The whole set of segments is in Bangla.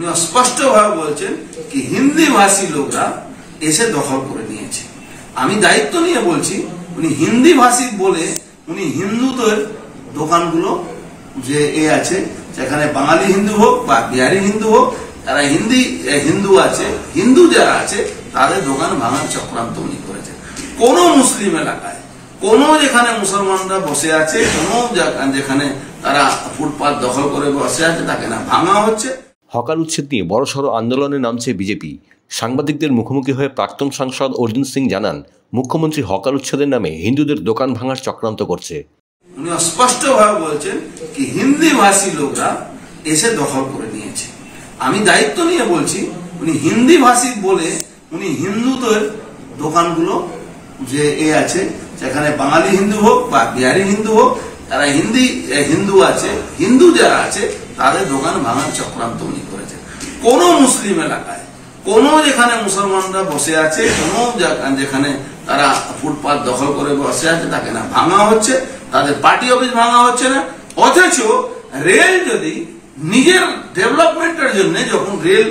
উনি স্পষ্টভাবে বলছেন কি হিন্দি ভাষী লোকরা এসে দখল করে নিয়েছে। আমি দায়িত্ব নিয়ে বলছি, উনি হিন্দি ভাষী বলে উনি হিন্দুদের দোকানগুলো যে আছে, সেখানে বাঙালি হিন্দু হোক বা বিহারি হিন্দু হোক, তারা হিন্দু আছে, হিন্দু যারা আছে তাদের দোকান ভাঙার চক্রান্ত উনি করেছেন। কোন মুসলিম এলাকায়, কোন যেখানে মুসলমানরা বসে আছে, কোন যেখানে তারা ফুটপাত দখল করে বসে আছে, তাকে না ভাঙা হচ্ছে। হকার উচ্ছেদ নিয়ে বড়সড় আন্দোলনে নামছে বিজেপি। সাংবাদিকদের মুখোমুখি হয়ে প্রাক্তন সাংসদ অর্জুন সিং জানান, মুখ্যমন্ত্রী হকার উচ্ছেদের নামে হিন্দুদের দোকান ভাঙার চক্রান্ত করছে। উনি স্পষ্টভাবে বলছেন কি হিন্দি ভাষী লোকরা এসে দখল করে নিয়েছে। আমি দায়িত্ব নিয়ে বলছি, উনি হিন্দি ভাষী বলে উনি হিন্দুদের দোকানগুলো যে আছে, সেখানে বাঙালি হিন্দু হোক বা বিহারি হিন্দু হোক, তারা হিন্দু আছে, হিন্দু যারা আছে তাদের দোকান ভাঙার চক্রান্ত উনি করেছেন। কোন মুসলিম এলাকায়, কোন যেখানে মুসলমানরা বসে আছে, কোন যেখানে তারা ফুটপাত দখল করে বসে আছে, তাকে না ভাঙা হচ্ছে, তাদের পার্টি অফিস ভাঙা হচ্ছে না। অথচ রেল যদি নিজের ডেভেলপমেন্টের জন্য, যখন রেল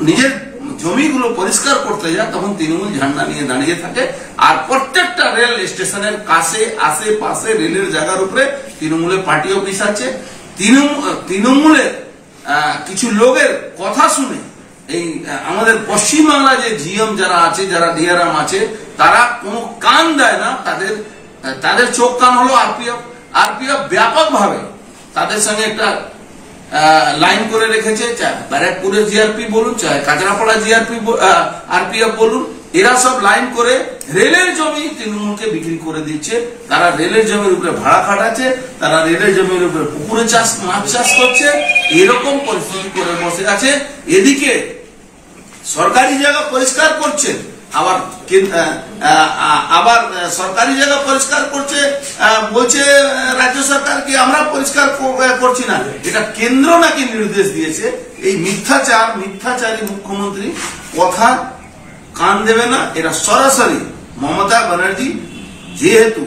নিজের জমিগুলো পরিষ্কার করতে যায়, তখন তৃণমূল ঝান্ডা নিয়ে দাঁড়িয়ে থাকে। আর প্রত্যেকটা রেল স্টেশনের কাছে আশেপাশে রেলের জায়গার উপরে তৃণমূলের পার্টি অফিস আছে। তৃণমূলের কিছু লোকের কথা শুনে এই আমাদের পশ্চিমবাংলা যে জিএম যারা আছে, যারা ডিআরএম আছে, তারা কোনো কান দেয় না। তাদের চোখ কান হলো আরপিএফ ব্যাপকভাবে তাদের সঙ্গে একটা লাইন করে রেখেছে। চাहे ব্যারাকপুরের জিআরপি বলুন, চাहे কাঁচরাপাড়া আরপিএফ বলুন, এরা সব লাইন করে রেলের জমি তৃণমূলকে বিক্রি করে দিচ্ছে। তারা রেলের জমির উপরে ভাড়া খাটাচ্ছে, তারা রেলের জমির উপরে পুকুরে মাছ চাষ করছে। এরকম পরিস্থিতি করে বসে আছে। এদিকে সরকারি জায়গা পরিষ্কার করছে, আবার সরকারি জায়গা পরিষ্কার করছে, বলছে রাজ্য সরকার কি আমরা পরিষ্কার করছি না। এটা কেন্দ্র নাকি নির্দেশ দিয়েছে। এই মিথ্যাচারী মুখ্যমন্ত্রী কথা কান দেবে না। এরা সরাসরি মমতা ব্যানার্জি যেহেতু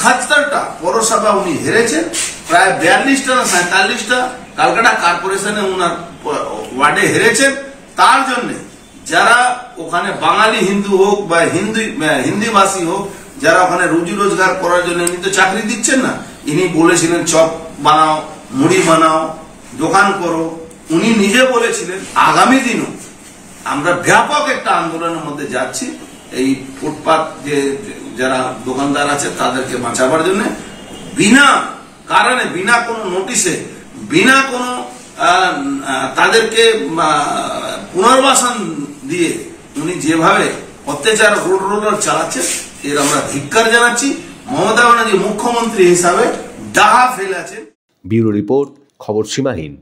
৭১টা পৌরসভা উনি হেরেছেন, প্রায় ৪২টা না ৪৭টা কালকাটা কর্পোরেশনে উনার ওয়ার্ডে হেরেছেন, তার জন্য যারা ওখানে বাঙালি হিন্দু হোক বা হিন্দি ভাষী হোক, যারা ওখানে রুজি রোজগার করার জন্য, ইনি তো চাকরি দিচ্ছেন না, ইনি বলেছিলেন চপ বানাও, মুড়ি বানাও, দোকান করো। উনি নিজে বলেছিলেন আগামী দিনও আমরা ব্যাপক একটা আন্দোলনের মধ্যে যাচ্ছি, এই ফুটপাত যে যারা দোকানদার আছে তাদেরকে বাঁচাবার জন্য। বিনা কারণে, বিনা কোনো নোটিশে, বিনা কোনো তাদেরকে পুনর্বাসন দিয়ে উনি যেভাবে অত্যাচার রোড চালাচ্ছে, এর আমরা ধিক্কার জানাচ্ছি। মমতা ব্যানার্জি মুখ্যমন্ত্রী হিসাবে ডাহা ফেলেছেন। ব্যুরো রিপোর্ট, খবর সীমাহীন।